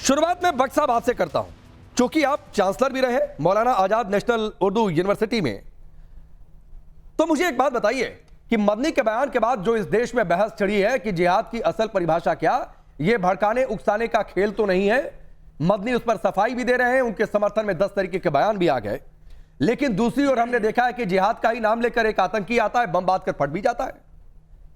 शुरुआत में बख्श साहब आपसे करता हूं, चूंकि आप चांसलर भी रहे मौलाना आजाद नेशनल उर्दू यूनिवर्सिटी में, तो मुझे एक बात बताइए कि मदनी के बयान के बाद जो इस देश में बहस चढ़ी है कि जिहाद की असल परिभाषा क्या, यह भड़काने उकसाने का खेल तो नहीं है। मदनी उस पर सफाई भी दे रहे हैं, उनके समर्थन में 10 तरीके के बयान भी आ गए, लेकिन दूसरी ओर हमने देखा है कि जिहाद का ही नाम लेकर एक आतंकी आता है, बम बांध कर फट भी जाता है।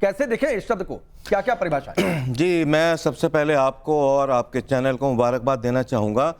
कैसे देखें इस शब्द को, क्या क्या परिभाषा है? जी, मैं सबसे पहले आपको और आपके चैनल को मुबारकबाद देना चाहूँगा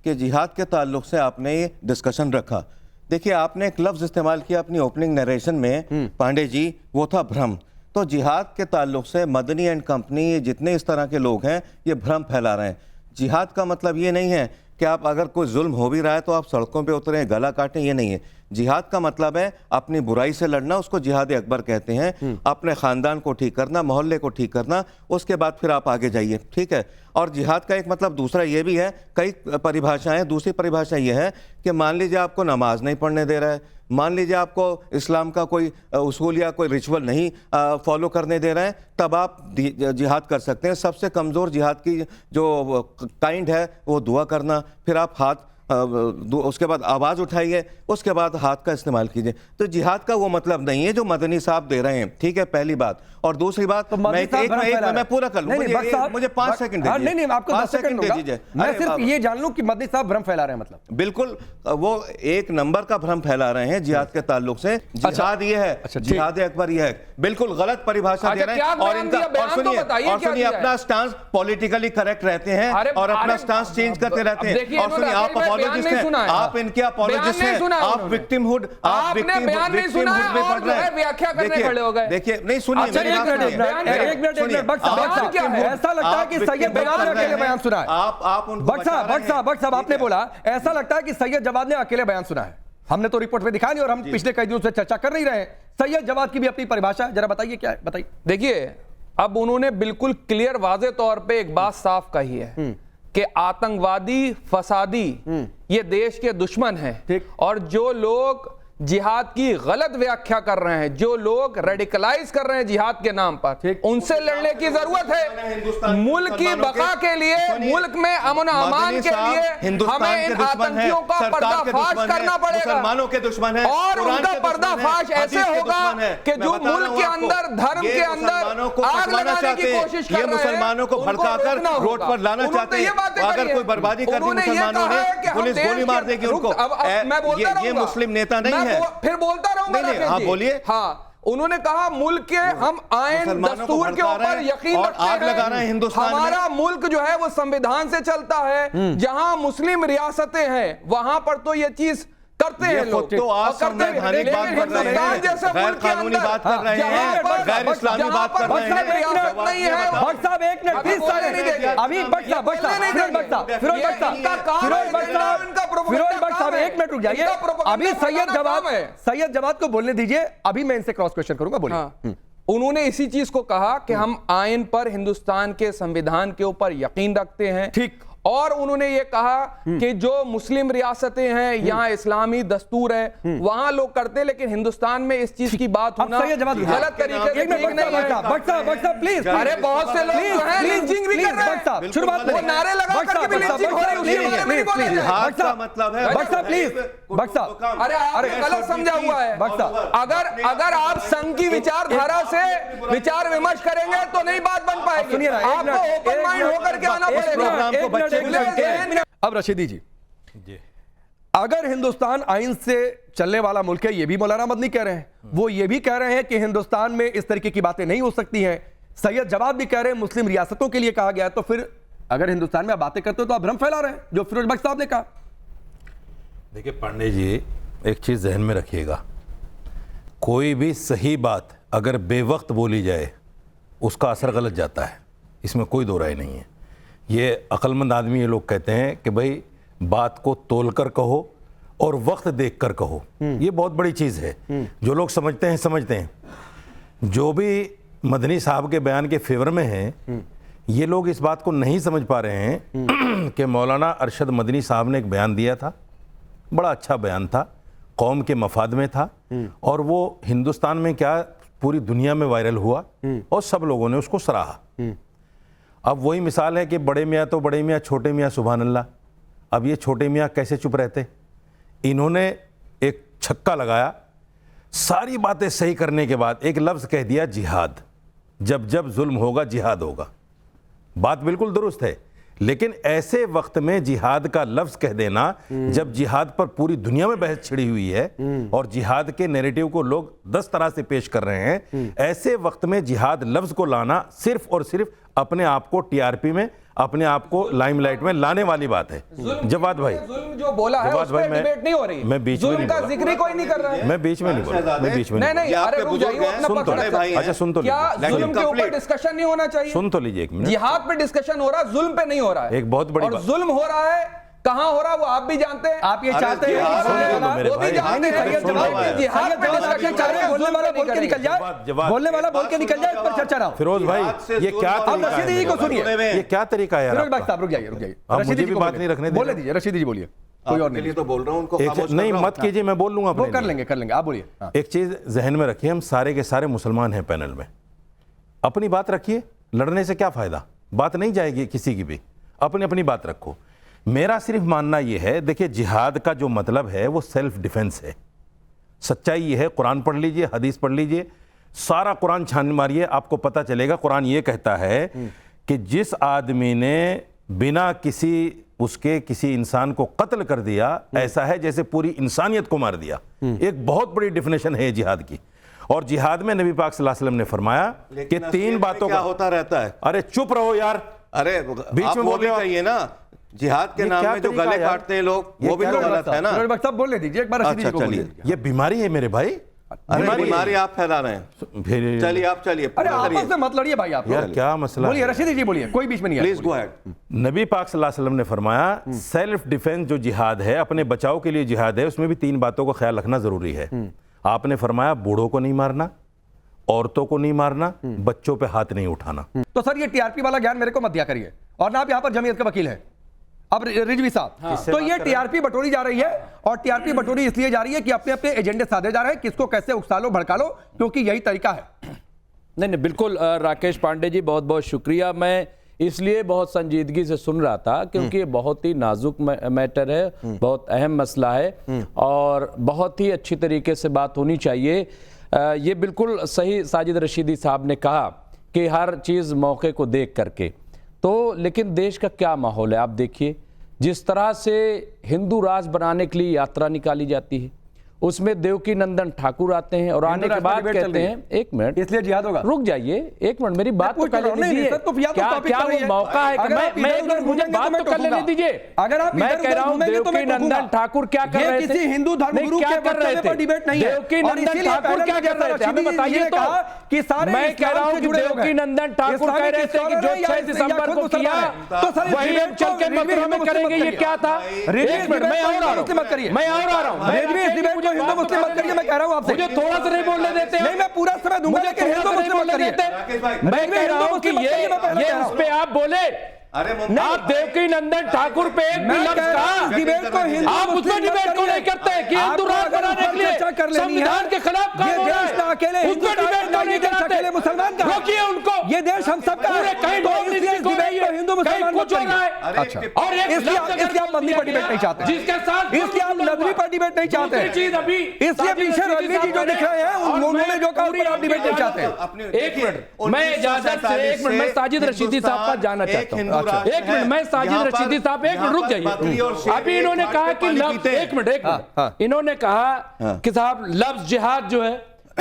कि जिहाद के ताल्लुक से आपने ये डिस्कशन रखा। देखिए, आपने एक लफ्ज़ इस्तेमाल किया अपनी ओपनिंग नरेशन में पांडे जी, वो था भ्रम। तो जिहाद के ताल्लुक से मदनी एंड कंपनी, ये जितने इस तरह के लोग हैं, ये भ्रम फैला रहे हैं। जिहाद का मतलब ये नहीं है कि आप अगर कोई जुल्म हो भी रहा है तो आप सड़कों पे उतरें, गला काटें, ये नहीं है। जिहाद का मतलब है अपनी बुराई से लड़ना, उसको जिहाद अकबर कहते हैं। अपने ख़ानदान को ठीक करना, मोहल्ले को ठीक करना, उसके बाद फिर आप आगे जाइए, ठीक है। और जिहाद का एक मतलब दूसरा ये भी है, कई परिभाषाएं। दूसरी परिभाषा ये है कि मान लीजिए आपको नमाज नहीं पढ़ने दे रहा है, मान लीजिए आपको इस्लाम का कोई उसूल या कोई रिचुअल नहीं फॉलो करने दे रहे हैं, तब आप जिहाद कर सकते हैं। सबसे कमज़ोर जिहाद की जो काइंड है वो दुआ करना, फिर आप हाथ उसके बाद आवाज़ उठाइए, उसके बाद हाथ का इस्तेमाल कीजिए। तो जिहाद का वो मतलब नहीं है जो मदनी साहब दे रहे हैं, ठीक है, पहली बात। और दूसरी बात, तो मैं पूरा कर लूं, मुझे 5 सेकंड दीजिए। नहीं, आपको 10 सेकंड दे दीजिए। मैं सिर्फ ये जान लूं कि मदनी साहब भ्रम फैला रहे हैं, मतलब बिल्कुल वो एक नंबर का भ्रम फैला रहे हैं जिहाद के ताल्लुक से। जिहाद ये है, जिहाद अकबर ये है, बिल्कुल गलत परिभाषा दे रहे हैं। और सुनिए, अपना स्टांस पॉलिटिकली करेक्ट रहते हैं और अपना स्टांस चेंज करते रहते हैं। और सुनिए, आप अपॉलोजिस्ट हैं, आप इनके अपॉलोजिस्ट हैं, आप विक्टिमहुड में पड़ रहे हैं, व्याख्या करने खड़े हो गए। देखिए, नहीं सुनिए, एक मिनट ऐसा लगता है कि सैयद जवाद ने अकेले बयान सुना है। बख्श साहब आपने बोला ऐसा लगता है कि सैयद जवाद ने अकेले बयान सुना है। हमने तो रिपोर्ट में दिखा नहीं और हम पिछले कई दिनों से चर्चा कर नहीं रहे हैं। सैयद जवाद की भी अपनी परिभाषा जरा बताइए, क्या है, बताइए। देखिए, अब उन्होंने बिल्कुल क्लियर वाज़े तौर पे एक बात साफ कही है कि आतंकवादी, फसादी ये देश के दुश्मन हैं, और जो लोग जिहाद की गलत व्याख्या कर रहे हैं, जो लोग रेडिकलाइज कर रहे हैं जिहाद के नाम पर, उनसे लड़ने की जरूरत है। मुल्क की बका के लिए, मुल्क में अमन अमान के लिए हमें इन आतंकियों का पर्दाफाश करना पड़ेगा। मुसलमानों के दुश्मन है, और उनका पर्दाफाश ऐसे होगा कि जो मुल्क के अंदर, धर्म के अंदर आग लगाने की कोशिश कर रहे हैं, मुसलमानों को भड़काकर रोड पर लाना चाहते हैं। अगर कोई बर्बादी कर दी मुसलमानों ने, पुलिस गोली मार देगी उनको। ये मुस्लिम नेता नहीं है। फिर बोलता रहूंगा। हाँ, बोलिए। हाँ, उन्होंने कहा मुल्क के हम आयन दस्तूर के ऊपर यकीन रखते हैं, आग लगा रहे हैं हिंदुस्तान में। हमारा मुल्क जो है वो संविधान से चलता है। जहां मुस्लिम रियासतें हैं वहां पर तो ये चीज करते हैं लोग, तो असंवैधानिक बात कर रहे हैं, गैर कानूनी बात कर रहे हैं, गैर इस्लामी बात कर रहे हैं। बख्श साहब एक मिनट प्लीज, अभी फिरोज साहब एक मिनट रुक जाइए। अभी सैयद जवाद को बोलने दीजिए, अभी मैं इनसे क्रॉस क्वेश्चन करूंगा, बोलिए। उन्होंने इसी चीज को कहा कि हम आयन पर, हिंदुस्तान के संविधान के ऊपर यकीन रखते हैं, ठीक। और उन्होंने ये कहा कि जो मुस्लिम रियासतें हैं यहाँ इस्लामी दस्तूर है, वहां लोग करते हैं, लेकिन हिंदुस्तान में इस चीज की बात होना गलत तरीके से ठीक नहीं है। प्लीज, अरे बहुत से लोग जो हैं लिंचिंग भी कर रहे हैं, शुरुआत वो नारे लगा करके भी लिंचिंग हो रही है। मतलब है अरे गलत समझा हुआ है। अगर आप संघ की विचारधारा से विचार विमर्श करेंगे तो नहीं बात बन पाएगी, आपको ओपन माइंड होकर के आना पड़ेगा। अब रशीदी जी, अगर हिंदुस्तान आइन से चलने वाला मुल्क है, ये भी मौलाना मदनी कह रहे हैं, वो ये भी कह रहे हैं कि हिंदुस्तान में इस तरीके की बातें नहीं हो सकती हैं, सैयद जवाद भी कह रहे हैं मुस्लिम रियासतों के लिए कहा गया है, तो फिर अगर हिंदुस्तान में आप बातें करते हो तो आप भ्रम फैला रहे हैं, जो फिरोज बख्श साहब ने कहा। देखिए पांडे जी, एक चीज जहन में रखिएगा, कोई भी सही बात अगर बेवक्त बोली जाए उसका असर गलत जाता है, इसमें कोई दो राय नहीं है। ये अक्लमंद आदमी ये लोग कहते हैं कि भाई बात को तोलकर कहो और वक्त देखकर कहो, ये बहुत बड़ी चीज़ है। जो लोग समझते हैं समझते हैं, जो भी मदनी साहब के बयान के फेवर में हैं, ये लोग इस बात को नहीं समझ पा रहे हैं कि मौलाना अरशद मदनी साहब ने एक बयान दिया था, बड़ा अच्छा बयान था, कौम के मफाद में था, और वो हिंदुस्तान में क्या पूरी दुनिया में वायरल हुआ और सब लोगों ने उसको सराहा। अब वही मिसाल है कि बड़े मियाँ तो बड़े मियाँ, छोटे मियाँ सुभान अल्लाह। अब ये छोटे मियाँ कैसे चुप रहते? इन्होंने एक छक्का लगाया, सारी बातें सही करने के बाद एक लफ्ज़ कह दिया जिहाद। जब जब जुल्म होगा जिहाद होगा। बात बिल्कुल दुरुस्त है, लेकिन ऐसे वक्त में जिहाद का लफ्ज़ कह देना, जब जिहाद पर पूरी दुनिया में बहस छिड़ी हुई है और जिहाद के नैरेटिव को लोग 10 तरह से पेश कर रहे हैं, ऐसे वक्त में जिहाद लफ्ज़ को लाना सिर्फ और सिर्फ अपने आप को टीआरपी में, अपने आप को लाइमलाइट में लाने वाली बात है। जवाद भाई, जुल्म जो बोला है जवाद उस भाई, पे डिबेट नहीं हो रही। मैं बीच में जुल्म नहीं का बोला। जिक्र ही कोई नहीं कर रहा है। मैं बीच में नहीं बोला, मैं बीच में नहीं नहीं नहीं, अरे रुक जाइए, वो अपना सुन पक्ष तो रख ले सकते हैं। अच्छा सुन तो क्या लीजिए, जुल्म के ऊपर डिस्कशन नहीं होना चाहिए? सुन तो लीजिए एक मिनट। जिहाद पे डिस्कशन हो रहा है, जुल्म पे नहीं हो रहा है। एक बहुत बड़ी और बात। जुल्म हो रहा है, कहाँ हो रहा है वो आप भी जानते हैं। आप ये चाहते हैं जिहाद कि हो रहा है, सुन लो मेरे वो भी भाई। जानते हैं। सैयद जिहाद जवाब पे जिहाद पे discussion चाह रहे हैं, बोलने वाला बोल के निकल जाए, जवाब- बोलने वाला बोल के निकल जाए, इस पर चर्चा ना हो। फिरोज भाई, ये क्या अब तरीका है रशीदी जी को मेरे भाई? सुनिए। ये क्या तरीका है यार फिरोज भाई आपका? साहब रुक जाइए, रुक जाइए। आप रशीदी मुझे जी भी को बात बोलिए। नहीं रखने दे बोलने रहे। दीजिए, रशीदी जी बोलिए, कोई और आपके नहीं। लिए तो बोल रहा हूं, उनको एक खामोश नहीं कर रहा मत कीजिए, मैं बोल लूंगा वो अपने कर लिए। लेंगे, कर लेंगे, आप बोलिए। हाँ। एक चीज जहन में रखिए, हम सारे के सारे मुसलमान हैं पैनल में। अपनी बात रखिए, लड़ने से क्या फायदा, बात नहीं जाएगी किसी की भी। अपनी अपनी बात रखो। मेरा सिर्फ मानना यह है, देखिए जिहाद का जो मतलब है वो सेल्फ डिफेंस है। सच्चाई ये है, कुरान पढ़ लीजिए, हदीस पढ़ लीजिए, सारा कुरान छान मारिए, आपको पता चलेगा। कुरान ये कहता है कि जिस आदमी ने बिना किसी इंसान को कत्ल कर दिया, ऐसा है जैसे पूरी इंसानियत को मार दिया। एक बहुत बड़ी डेफिनेशन है जिहाद की। और जिहाद में नबी पाक सल्लल्लाहु अलैहि वसल्लम ने फरमाया कि 3 बातों क्या का होता रहता है। अरे चुप रहो यार, अरे बीच आप में वो बोल भी रहे हो। कहिए ना, जिहाद के ये नाम क्या में जो तरीका गले है यार? काटते हैं लोग, ये वो भी क्या तो तरीका गलत है ना। फिरोज भाई साहब बोलने दीजिए, एक बार रशीदी जी अच्छा, को चलिए। बोलिए। ये बीमारी है मेरे भाई। अरे बीमारी आप फैला रहे हैं। फिर चलिए आप चलिए, अरे पूरा आपस करिए। में मत लड़िए भाई, आप यार क्या मसला बोलिए, है? रशीदी जी बोलिए, कोई बीच में नहीं है। Please go ahead. नबी पाक सल्लल्लाहु अलैहि वसल्लम ने फरमाया सेल्फ डिफेंस जो जिहाद है, अपने बचाव के लिए जिहाद है, उसमें भी 3 बातों का ख्याल रखना जरूरी है। आपने फरमाया बूढ़ों को नहीं मारना, औरतों को नहीं मारना, बच्चों पे हाथ नहीं उठाना। तो सर ये टीआरपी वाला ज्ञान मेरे को मत दिया करिए, और ना आप यहाँ पर जमीयत के वकील हैं। अब रिजवी साहब, तो ये टीआरपी बटोरी जा रही है, और टीआरपी बटोरी इसलिए जा रही है कि अपने अपने एजेंडे साधे जा रहे हैं, किसको कैसे उकसा लो भड़का लो, क्योंकि यही तरीका है। नहीं नहीं बिल्कुल राकेश पांडे जी, बहुत बहुत शुक्रिया। मैं इसलिए बहुत संजीदगी से सुन रहा था क्योंकि ये बहुत ही नाजुक मैटर है, बहुत अहम मसला है, और बहुत ही अच्छी तरीके से बात होनी चाहिए। ये बिल्कुल सही साजिद रशीदी साहब ने कहा कि हर चीज़ मौके को देख करके। तो लेकिन देश का क्या माहौल है आप देखिए, जिस तरह से हिंदू राज बनाने के लिए यात्रा निकाली जाती है, उसमें देवकी नंदन ठाकुर आते हैं और आने के बाद कहते हैं, एक मिनट इसलिए जिहाद होगा। रुक जाइए, एक मिनट मेरी बात तो कर लेने दीजिए। क्या वो मौका है कि मैं मुझे बात तो कर लेने दीजिए। अगर आप मैं कह रहा हूं देवकी नंदन ठाकुर क्या कर रहे थे, किसी हिंदू धर्मगुरु क्या कर रहे थे, डिबेट नहीं है। देवकी नंदन ठाकुर क्या कर रहे थे हमें बताइए तो। कि सारे मैं कह रहा हूं कि देवकी नंदन ठाकुर कह रहे थे कि जो 6 दिसंबर को किया वही हम चल के मथुरा में करेंगे, ये क्या था? एक मिनट, मैं और आ रहा हूं, मैं कह रहा हूं आपसे, मुझे थोड़ा सा नहीं बोलने देते हैं। नहीं मैं पूरा समय दूंगा, मुझे लेकिन थोड़ा हिंदू सा नहीं मुस्लिम मत बोलने करिए। देते। मैं कह रहा हूं कि ये इस पे आप बोले, आप देवकी नंदन ठाकुर पे एक भी लफ्ज कहा, डिबेट को हिंदू आप उस पर डिबेट को नहीं करते कि हिंदू राज बनाने के लिए संविधान के खिलाफ काम हो रहा है, उस पर डिबेट को नहीं कराते। मुसलमान का रोकिए उनको, ये देश हम सबका पूरे है। कहीं तो डोम इसलिए नहीं इस को डिबेट नहीं को है, हिंदू कहीं मुसलमान कुछ हो रहा है। अच्छा, और एक इसलिए लफ्ज अगर इसलिए आप मंदी पर डिबेट नहीं चाहते, जिसके साथ इसलिए आप नदवी पर डिबेट नहीं चाहते, दूसरी चीज अभी इसलिए पीछे रजनी जी जो दिख रहे हैं उन्होंने जो कहा उस पर आप डिबेट नहीं चाहते। एक मिनट, मैं इजाजत से एक मिनट, मैं साजिद रशीदी साहब का जानना चाहता हूँ। एक मिनट, मैं साजिद रशीदी साहब एक मिनट रुक जाइए। अभी इन्होंने कहा कि लफ्ज, एक मिनट, इन्होंने कहा कि साहब लफ्ज जिहाद जो है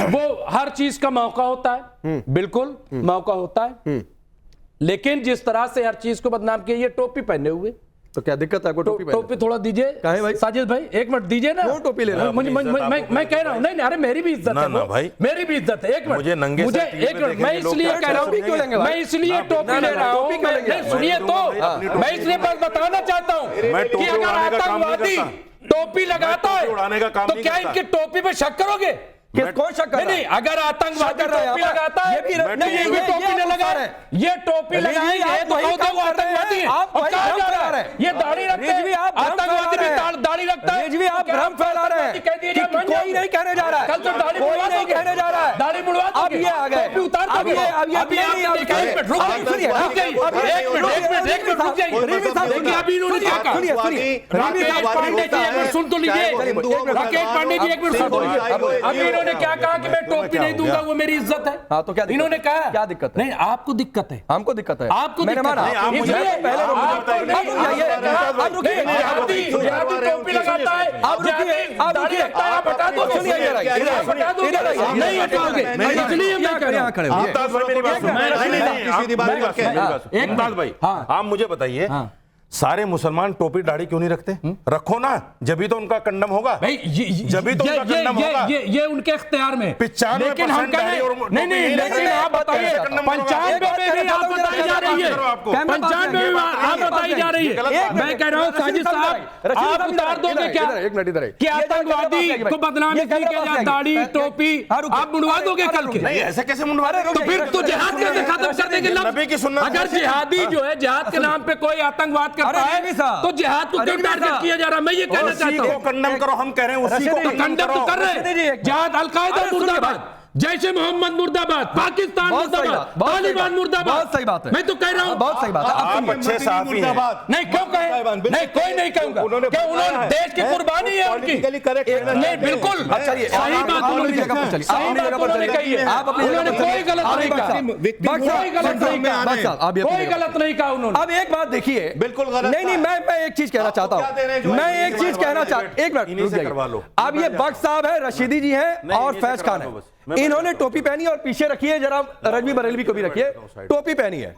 वो हर चीज का मौका होता है, बिल्कुल मौका होता है, लेकिन जिस तरह से हर चीज को बदनाम किया, ये टोपी पहने हुए, तो क्या दिक्कत है आपको टोपी पहनने? टोपी थोड़ा दीजिए काहे भाई? साजिद भाई, एक मिनट दीजिए ना। क्यों टोपी ले रहे हैं? मैं कह रहा हूँ, नहीं अरे मेरी भी इज्जत है ना भाई, मेरी भी इज्जत है। एक मिनट, मुझे नंगे मुझे सर टीवी एक पे मिनट, मैं देखेंगे लोग, इसलिए क्या कह रहा टोपी क्यों लेंगे हूँ, भाई? मैं इसलिए टोपी ले रहा हूँ, नहीं सुनिए तो, मैं इसलिए बस बताना चाहता हूँ कि अगर आतंकवादी टोपी लगाता है तो क्या इनकी टोपी पे शक करोगे? कौन शक कर रहा है? नहीं, अगर आतंकवादी शक कर रहा है टोपी आप? लगाता है, ये भी नहीं ये भी टोपी न लगाए, ये टोपी लगाएंगे तो वो आतंकवादी है। आप और वही कहा भ्रम जा फैला रहा रहे है हैं। ये दाढ़ी रखते रिजवी हैं, आप भ्रम आतंकवादी फैला रहे भी हैं। दाढ़ी रखते लगता है रिजवी आप भ्रम फैला रहे हैं कह दिया कि जाए, मान कोई जाओगे। नहीं कहने जा रहा है, कल तो दाढ़ी कोई मुड़वा नहीं दोगे। कहने जा रहा है, दाढ़ी मुड़वा अब दोगे। ये आ गए, टोपी उतार अब दोगे। ये अभी आप नहीं, एक मिनट रुक जाइए, सुनिए, रुक जाइए, अब एक मिनट, रुक जाइए। रिजवी साहब, देखिए अभी इन्होंने क्या कहा। सुनिए, राकेश पांडे जी एक मिनट सुन तो लीजिए, राकेश पांडे जी एक मिनट सुन तो लीजिए। अभी इन्होंने क्या कहा कि मैं टोपी नहीं दूंगा, वो मेरी इज्जत है। हाँ, तो क्या दिक्कत इन्होंने है? कहा क्या दिक्कत है? नहीं, आपको दिक्कत है, हमको दिक्कत है, आपको मैंने दिक्कत माना, है। मुझे इसलिए तो पहले अब रुकिए, जिहादी टोपी लगाता है, अब रुकिए, अब रुकिए, आप हटा दो, सुनिए, इधर आइए, इधर आइए, हटा दो, इधर आइए, नहीं हटाओगे, इसलिए मैं कह रहा यहाँ हूं। खड़े हुए मुमताज भाई, आप मुझे बताइए, सारे मुसलमान टोपी दाढ़ी क्यों नहीं रखते? रखो ना, जभी तो उनका कंडम होगा भाई जभी तो उनका कंडम होगा। ये उनके इख्तियार में 95% लेकिन हम कह रहे दाढ़ी और नहीं नहीं टोपी लेकिन नहीं आप बताइए लगता है, 95 में भी आप बताई जा रही है, आपको 95 में आप बताई जा रही है। मैं कह रहा हूँ साजिद साहब आप उतार दोगे क्या एक मिनट इधर कि आतंकवादी को बदनामी की क्या दाढ़ी टोपी आप मुड़वा दोगे कल के? नहीं, ऐसे कैसे मुंडवा रहे हो? तो फिर तो जिहाद कैसे खत्म कर देंगे? नबी की सुन्नत अगर जिहादी जो है जिहाद के नाम पे कोई आतंकवाद करता अरे है नबी साहब, तो जिहाद को क्यों टारगेट किया जा रहा है? मैं ये कहना उसी चाहता को हूँ। कंडम करो, हम कह रहे हैं उसी को रशीदी, कंडम कंडम तो करो। कर रहे रशीदी जी, हैं। एक जिहाद अलकायदा अरे सुनिए मुर्दाबाद, बात। जैश ए मोहम्मद मुर्दाबाद, पाकिस्तान बहुत सही मुर्दाबाद, बात, बहुत सही तालिबान बात, मुर्दाबाद। बहुत सही बात है। मैं तो कह रहा हूँ बहुत सही बात है। अब आप सुनिए, अच्छे साफी हैं। नहीं क्यों कहे नहीं कोई नहीं कहूंगा क्या उन्होंने देश की कुर्बानी है उनकी नहीं बिल्कुल चलिए, सही आप बात अपनी उन्होंने जगह पर चलिए, सही अपनी बात जगह पर उन्होंने चलिए। कही है आप अपनी उन्होंने जगह पर कोई चलिए। गलत नहीं कहा कोई गलत नहीं कहा आप ये कोई गलत नहीं कहा उन्होंने। अब एक बात देखिए, बिल्कुल गलत नहीं नहीं, मैं एक चीज कहना चाहता क्या दे रहे हैं हूं, जो मैं है? एक चीज कहना चाहता, एक मिनट इन्हीं रुक से करवा लो। जाइए। अब ये बख्श साहब है, रशीदी जी हैं और फैज खान है, इन्होंने टोपी पहनी और पीछे रखी है, जरा रजवी बरेलवी को भी रखिए, टोपी पहनी है।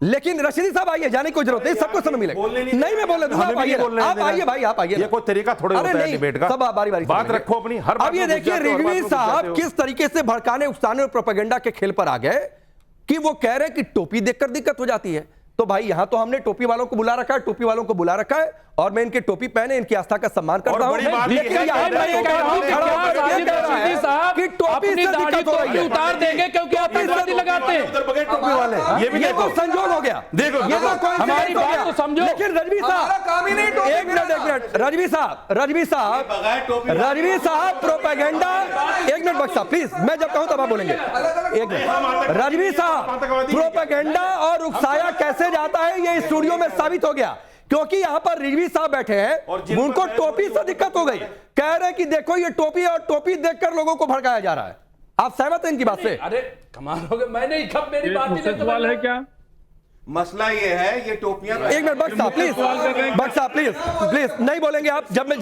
लेकिन रशीदी साहब आइए, जाने की कोई जरूरत नहीं, सबको समय मिलेगा। नहीं मैं बोल रहा हूं, आप आइए, आप आइए भाई, आप आइए। ये कोई तरीका थोड़े होता है डिबेट का। सब बारी बारी बात रखो अपनी, हर अब ये देखिए रिजवी साहब किस तरीके से भड़काने उकसाने और प्रोपेगेंडा के खेल पर आ गए कि वो कह रहे हैं कि टोपी देखकर दिक्कत हो जाती है। तो भाई यहां तो हमने टोपी वालों को बुला रखा है, टोपी वालों को बुला रखा है और मैं इनकी टोपी पहने इनकी आस्था का सम्मान करता हूं। बड़ी बात लेकिन ये है यहां कि पर ये कह रहा हूं कि क्या खड़ा होकर ये साजिद कह रहा रशीदी है साहब कि टोपी अपनी से दाढ़ी दिक्कत हो रही टोपी है। उतार देंगे क्योंकि आतंकवादी लगाते हैं। टोपी वाले ये तो संजोग हो गया, देखो, ये तो कोई हमारी बात तो समझो। लेकिन रजवी साहब एक मिनट रजवी साहब प्रोपेगेंडा, एक मिनट बख्शा प्लीज, मैं जब कहूं तब आप बोलेंगे। एक मिनट रजवी साहब, प्रोपेगेंडा और उकसाया कैसे जाता है ये स्टूडियो में साबित हो गया, क्योंकि यहां पर रिजवी साहब बैठे हैं, उनको टोपी से दिक्कत हो गई, कह रहे हैं कि देखो ये टोपी और टोपी देखकर लोगों को भड़काया जा रहा है। आप सहमत हैं इनकी बात से? अरे कमाल हो गया, मैंने कब मेरी बात ही नहीं सवाल है क्या? मसला ये है ये टोपियां एक मिनट बख्शा प्लीज, बख्शा प्लीज प्लीज नहीं बोलेंगे आप जब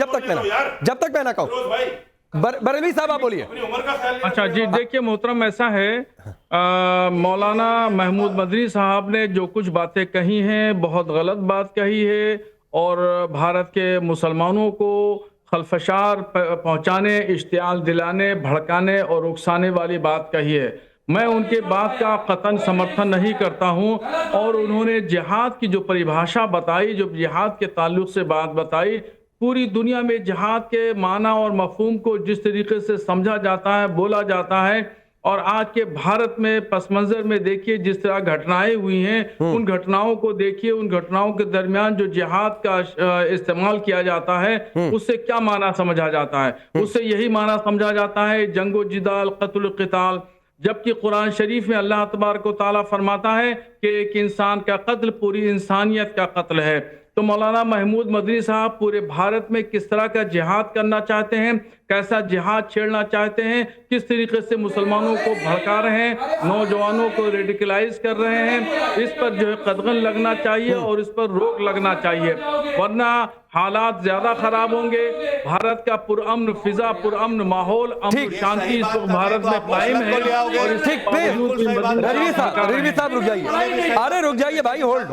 तक मैं ना कहूं। बरेलवी साहब आप बोलिए। अच्छा जी, देखिए मोहतरम, ऐसा है मौलाना महमूद मदनी साहब ने जो कुछ बातें कही हैं बहुत गलत बात कही है और भारत के मुसलमानों को खलफशार पहुंचाने, इश्तियाल दिलाने, भड़काने और उकसाने वाली बात कही है। मैं उनके बात का कतन समर्थन नहीं करता हूं और उन्होंने जिहाद की जो परिभाषा बताई, जो जिहाद के ताल्लुक से बात बताई, पूरी दुनिया में जिहाद के माना और मफहूम को जिस तरीके से समझा जाता है, बोला जाता है और आज के भारत में पस मंजर में देखिए जिस तरह घटनाएं हुई हैं, उन घटनाओं को देखिए, उन घटनाओं के दरमियान जो जिहाद का इस्तेमाल किया जाता है उससे क्या माना समझा जाता है? उससे यही माना समझा जाता है जंगो जिदाल कत्ल क़िताल, जबकि कुरान शरीफ में अल्लाह तबारक व तआला फरमाता है कि एक इंसान का कत्ल पूरी इंसानियत का कत्ल है। तो मौलाना महमूद मदनी साहब पूरे भारत में किस तरह का जिहाद करना चाहते हैं, कैसा जिहाद छेड़ना चाहते हैं, किस तरीके से मुसलमानों को भड़का रहे हैं, नौजवानों को रेडिकलाइज कर रहे हैं, इस पर जो है कदगन लगना चाहिए और इस पर रोक लगना चाहिए, वरना हालात ज्यादा खराब होंगे। भारत का पुरअमन फिजा, पुरअमन माहौल, अमन शांति इस वक्त भारत में कायम है और ठीक, रजवी साहब रुक जाइए, अरे रुक जाइए भाई, होल्ड।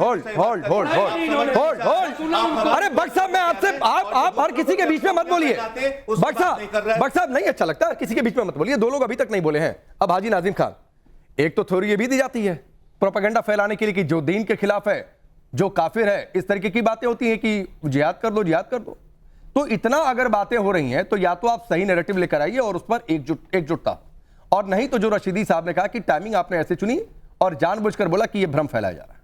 अरे बख्श साहब, मैं आपसे आप हर किसी के बीच में मत बोलिए। बख्श साहब नहीं अच्छा लगता, किसी के बीच में मत बोलिए। दो लोग अभी तक नहीं बोले हैं। अब हाजी नाजिम खान, एक तो थ्योरी ये भी दी जाती है प्रोपेगेंडा फैलाने के लिए कि जो दीन के खिलाफ है, जो काफिर है, इस तरीके की बातें होती हैं कि जिहाद कर दो। तो इतना अगर बातें हो रही हैं तो या तो आप सही नैरेटिव लेकर आइए और उस पर एकजुटता, और नहीं तो जो रशीदी साहब ने कहा कि टाइमिंग आपने ऐसे चुनी और जानबूझकर बोला कि यह भ्रम फैलाया जा रहा है।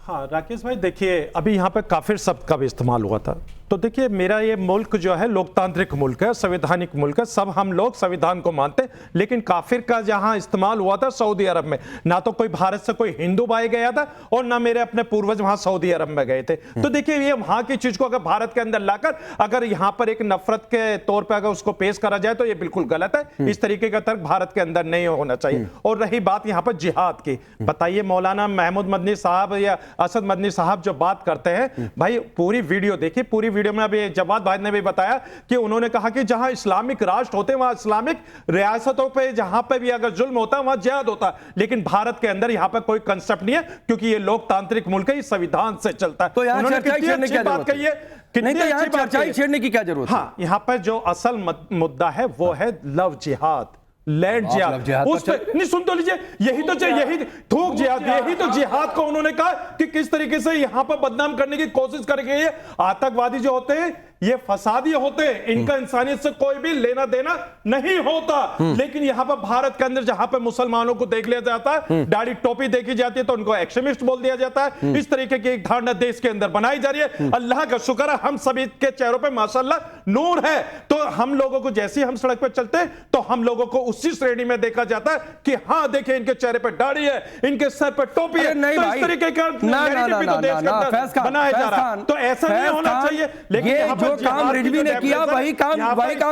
हाँ राकेश भाई, देखिए अभी यहाँ पे काफिर शब्द का भी इस्तेमाल हुआ था तो देखिए, मेरा ये मुल्क जो है लोकतांत्रिक मुल्क है, संवैधानिक मुल्क है, सब हम लोग संविधान को मानते हैं। लेकिन काफिर का जहां इस्तेमाल हुआ था सऊदी अरब में, ना तो कोई भारत से कोई हिंदू भाई गया था और ना मेरे अपने पूर्वज वहां सऊदी अरब में गए थे। तो देखिए, ये वहां की चीज को अगर भारत के अंदर लाकर अगर यहां पर एक नफरत के तौर पर अगर उसको पेश करा जाए तो ये बिल्कुल गलत है। इस तरीके का तर्क भारत के अंदर नहीं होना चाहिए। और रही बात यहां पर जिहाद की, बताइए मौलाना महमूद मदनी साहब या असद मदनी साहब जो बात करते हैं, भाई पूरी वीडियो देखिए। पूरी वीडियो में अभी जवाद भाई ने भी बताया कि उन्होंने कहा कि जहां इस्लामिक राष्ट्र होते हैं वहां इस्लामिक रियासतों पे जहां पे भी अगर जुल्म होता है वहां जिहाद होता है। लेकिन भारत के अंदर यहां पर कोई कंसेप्ट नहीं है, क्योंकि ये लोकतांत्रिक मुल्क है, ये संविधान से चलता है। तो यहाँ उन्होंने चर्चा कितनी छेड़ने अच्छी की क्या बात जरूरत कही है, कितनी नहीं तो यहाँ अच्छी बात चर्चा कही ही है। छेड़ने की क्या जरूरत है? हाँ, यहां पर जो असल मुद्दा है वो है लव जिहाद, लैंड लव जिहाद जिहाद। पर उस पे नहीं, सुन तो लीजिए, यही थूक जिहाद, यही तो जिहाद को उन्होंने कहा कि किस तरीके से यहां पर बदनाम करने की कोशिश करेंगे। ये आतंकवादी जो होते हैं ये फसादी होते हैं, इनका इंसानियत से कोई भी लेना देना नहीं होता। लेकिन यहां पर भारत के अंदर जहां पर मुसलमानों को देख लिया जाता है, दाढ़ी टोपी देखी जाती है तो उनको एक्सट्रीमिस्ट बोल दिया जाता है। इस तरीके की एक धारणा देश के अंदर बनाई जा रही है। अल्लाह का शुक्र है हम सभी के चेहरों पे माशाल्लाह नूर है, तो हम लोगों को जैसे ही हम सड़क पर चलते हैं तो हम लोगों को उसी श्रेणी में देखा जाता है कि हाँ देखिए इनके चेहरे पे दाढ़ी है, इनके सर पे टोपी है। नहीं तो भाई, इस तरीके का नैरेटिव भी तो देश के अंदर बनाया जा रहा है। तो ऐसा नहीं होना चाहिए। लेकिन ये यहाँ पर जो काम रिजवी ने किया वही काम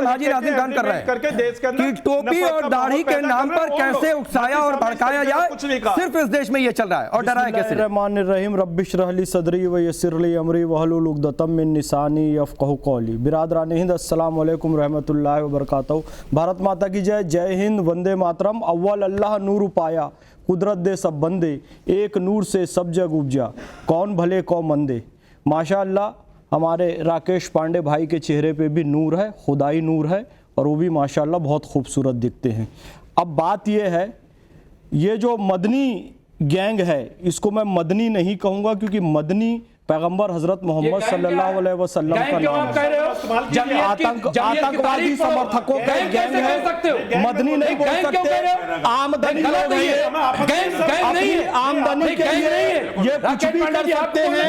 हाजी नाज़िम खान कर रहे हैं करके देश के अंदर कि टोपी और दाढ़ी के नाम पर कैसे उकसाया और भड़काया जाए, सिर्फ इस देश में ये चल रहा है। और डराया कैसे? बिस्मिल्लाहिर्रहमानिर्रहीम, रब्बिश रहली सदरी व यस्सिर ली अमरी वहलुल उक़दतम मिन लिसानी यफ़क़हू क़ौली। बिरादरान हिंद, अस्सलाम वालेकुम रहमतुल्लाहि व बरकातहू। भारत माता की जय, जय हिंद, वंदे मातरम। अव्वल अल्लाह नूर पाया, कुदरत दे सब बंदे, एक नूर से सब जग उपजा, कौन भले कौन मंदे। माशाअल्लाह, हमारे राकेश पांडे भाई के चेहरे पे भी नूर है, खुदाई नूर है, और वो भी माशाअल्लाह बहुत खूबसूरत दिखते हैं। अब बात ये है, ये जो मदनी गैंग है इसको मैं मदनी नहीं कहूँगा, क्योंकि मदनी पैगंबर हजरत मोहम्मद सल्लल्लाहु अलैहि वसल्लम का नाम है। आतंकवादी समर्थकों का गैंग है, मदनी नहीं बोल सकते। आमदनी लोग हैं, आमदनी के लिए ये कुछ भी कर सकते हैं,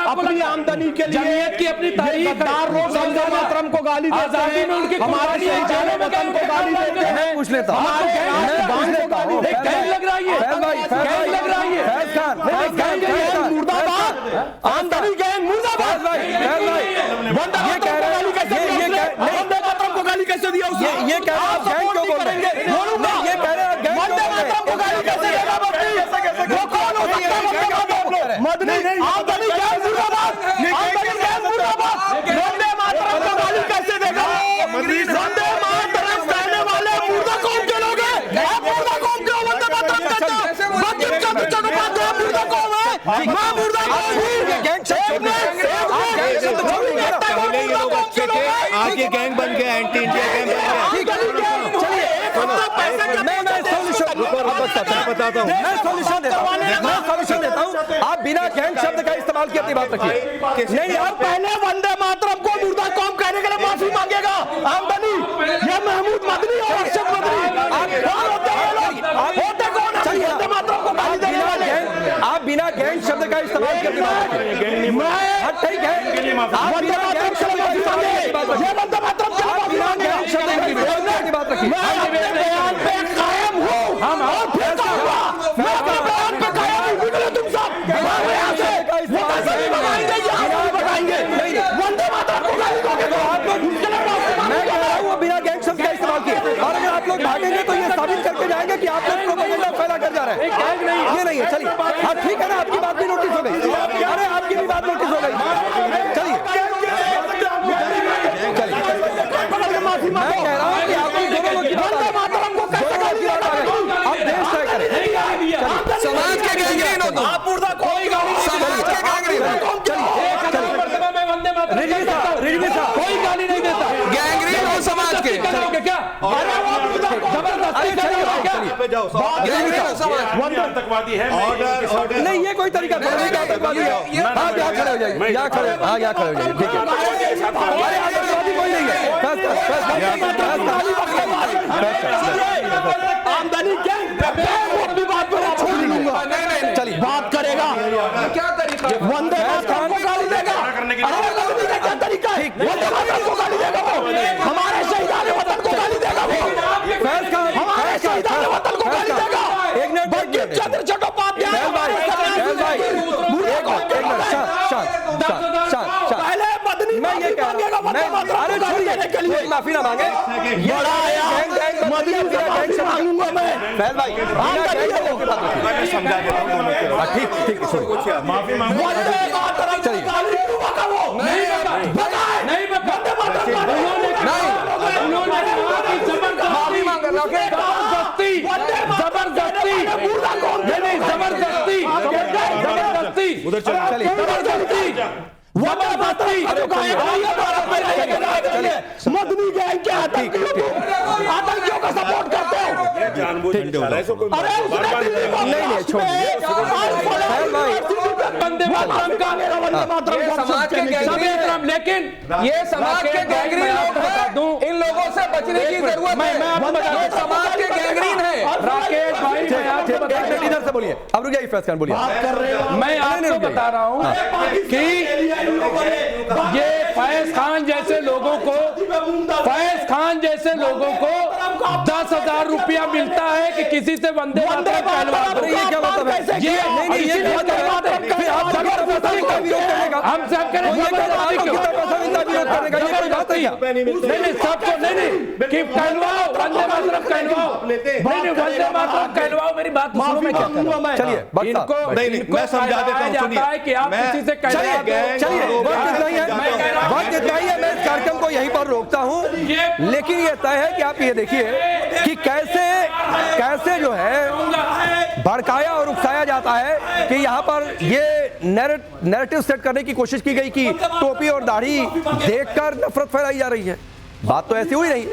अपनी आमदनी के लिए अपनी गद्दार लोग वंदे मातरम को गाली देते हैं, हमारे शहीदाने वतन को गाली देते हैं। पूछ लेता हूं, लग रहा है मुर्दाबाद, आमदनी गैंग मुर्दाबाद। ये कह रहे हैं वंदे मातरम को गाली कैसे दिया उसने? ये कह रहे हैं गैंग क्यों बोल रहे हैं? ये कह रहे हैं गैंग वंदे मातरम को गाली कैसे देगा? वो कौन हो सकता है वंदे मातरम? मदनी आमदनी गैंग मुर्दाबाद, आमदनी गैंग मुर्दाबाद। वंदे मातरम को गाली कैसे देगा? वंदे मातरम कहने वाले मुर्दा कौम के लोग हैं। आप मुर्दा कौम क्यों वंदे मातरम कहते हो? बाकी का तो चलो बात है, मुर्दा कौम है, मैं मुर्दा कौम हूं। आगे गैंग बन गया, एंटी इंडिया गैंग बन गया। मैं सॉल्यूशन देता हूं। आप बिना गैंग शब्द का इस्तेमाल की अपनी बात रखिए। नहीं, आप पहले वंदे मातरम को मुर्दा कौम कहने के लिए माफी मांगेगा। आमदनी ये महमूद मदनी और अरशद मदनी, आप कौन होते हैं लोग? होते कौन है वंदे मातरम को गाली देने वाले? आप बिना गैंग शब्द का इस्तेमाल की अपनी बात रखिए। ठीक है, आप बिना गैंग शब्द का इस्तेमाल ये वंदे मातरम के लिए बिना गैंग शब्द की बात रखिए। मैं अपने बयान पे कायम हूं, हम और फिर कहूंगा, मैं अपने बयान पे कायम हूं। निकलो तुम सब यहां से, वो कैसे भी बताएंगे, यहां से बताएंगे वंदे मातरम को गाली दोगे तो आप लोग मैं कह रहा हूं वो बिना गैंग शब्द का इस्तेमाल किए। और अगर आप लोग भागेंगे तो ये साबित करके जाएंगे कि आप लोग प्रोपेगेंडा फैला कर जा रहे हैं। ये नहीं है, चलिए हाँ ठीक है ना, आपकी बात भी नोटिस हो गई। अरे आपकी भी बात नोटिस हो गई। चलिए मैं कह रहा हूं कि आप लोग दोनों लोग की बात मातरम को कैसे गाली दे रहे हैं? आप देश तय करें। समाज के गैंगरीन हो तुम। आप मुर्दा कोई गाली नहीं, समाज के गैंगरीन हो। रिजवी साहब कोई गाली नहीं देता, गैंगरीन हो समाज के। क्या अरे वो मुर्दा जबरदस्ती आतंकवादी है। नहीं, ये कोई तरीका नहीं है। आतंकवादी है। हाँ यहाँ खड़े हो जाइए, यहाँ खड़े हो जाइए, ठीक है। अरे आतंकवादी कोई नहीं है। आमदनी अपनी बात पर छोड़ लूंगा। चलिए बात करेगा क्या तरीका? वंदे मातरम को गाली देगा? अरे क्या तरीका है? वंदे मातरम को गाली देगा वो, हमारे शहीदान वतन को गाली देगा वो, फैज खान हमारे शहीदान वतन को गाली देगा। एक मिनट बंकिम चंद्र चट्टोपाध्याय हमारे पहले मदनी मैं ये कह रहा हूं, अरे छोड़िए कोई माफी ना मांगे, बड़ा आया मदनी से मांगूंगा मैं। फैज भाई मैं समझा देता हूं दोनों के। ठीक ठीक छोड़िए, माफी मांगो। वंदे मातरम को गाली देगा वो, नहीं नहीं वंदे मातरम माफी मांग रहा है, जबरदस्ती जबरदस्ती नहीं जबरदस्ती जबरदस्ती उधर चलिए जबरदस्ती वंदे मातरम मदनी गैंग के आतंकियों का सपोर्ट करते हो। अरे नहीं छोड़िए वंदे मातरम का समाज के गैंगरीन, लेकिन ये समाज के गैंगरीन लोग हैं, इन लोगों से बचने की जरूरत है। ये समाज के गैंगरीन है। राकेश भाई इधर से बोलिए, अब रुकिए फैज खान बोलिए। मैं आपको बता रहा हूं कि ये फैज खान जैसे लोगों को 10,000 रुपया मिलता है कि किसी से वंदे मातरम कहलवा दो। ये क्या मतलब है? ये हम सब करें नहीं सबको नहीं कि कहलवाओ वंदे मातरम कहलवाओ, नहीं वंदे मातरम कहलवाओ। मेरी बात सुनो, मैं क्या कर रहा हूं। चलिए इनको मैं समझा देता हूं, जाता है कि आप किसी से कहलवा दो। चलिए वक्त इतना ही है, मैं इस कार्यक्रम को यहीं पर रोकता हूं, लेकिन ये तय है कि आप ये देखिए कि कैसे जो है भड़काया और उकसाया जाता है कि यहाँ पर ये नैरेटिव सेट करने की कोशिश की गई कि टोपी और दाढ़ी देखकर नफरत फैलाई जा रही है। बात तो ऐसी हुई नहीं।